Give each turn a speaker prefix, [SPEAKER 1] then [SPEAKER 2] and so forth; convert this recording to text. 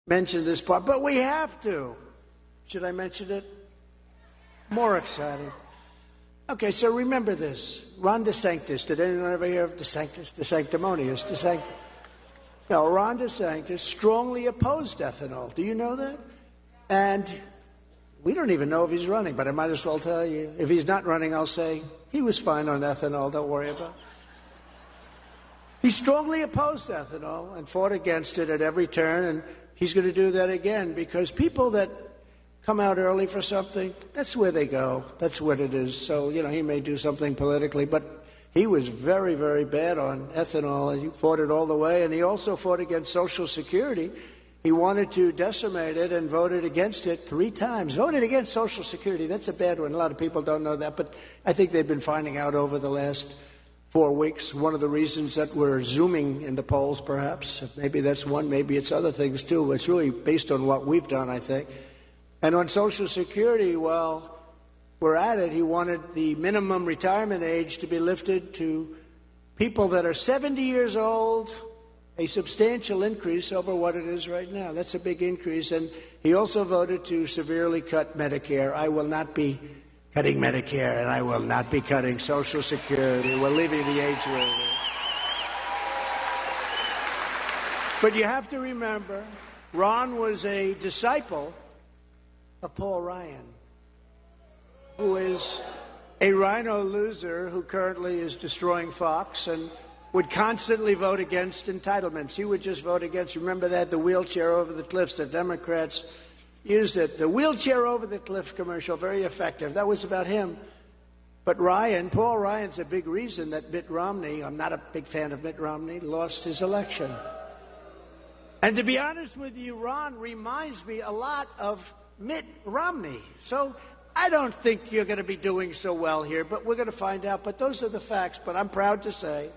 [SPEAKER 1] mention this part, but we have to. Should I mention it? More exciting. Okay, so remember this. Ron DeSantis. Did anyone ever hear of DeSantis? The sanctimonious DeSantis. No, Ron DeSantis strongly opposed ethanol. Do you know that? And we don't even know if he's running, but I might as well tell you. If he's not running, I'll say he was fine on ethanol. Don't worry about it. He strongly opposed ethanol and fought against it at every turn, and he's going to do that again because people that come out early for something, that's where they go. That's what it is. So, he may do something politically, but he was very, very bad on ethanol, and he fought it all the way, and he also fought against Social Security. He wanted to decimate it and voted against it 3 times. Voted against Social Security. That's a bad one. A lot of people don't know that, but I think they've been finding out over the last 4 weeks. One of the reasons that we're zooming in the polls, perhaps. Maybe that's one. Maybe it's other things, too. It's really based on what we've done, I think. And on Social Security, while we're at it, he wanted the minimum retirement age to be lifted to people that are 70 years old, a substantial increase over what it is right now. That's a big increase. And he also voted to severely cut Medicare. I will not be cutting Medicare, and I will not be cutting Social Security. We're leaving the age where it is. But you have to remember, Ron was a disciple of Paul Ryan, who is a rhino loser who currently is destroying Fox and would constantly vote against entitlements. He would just vote against. Remember that, the wheelchair over the cliffs, the Democrats used it. The wheelchair over the cliff commercial, very effective. That was about him. But Paul Ryan's a big reason that Mitt Romney, I'm not a big fan of Mitt Romney, lost his election. And to be honest with you, Ron reminds me a lot of Mitt Romney. So I don't think you're going to be doing so well here, but we're going to find out. But those are the facts. But I'm proud to say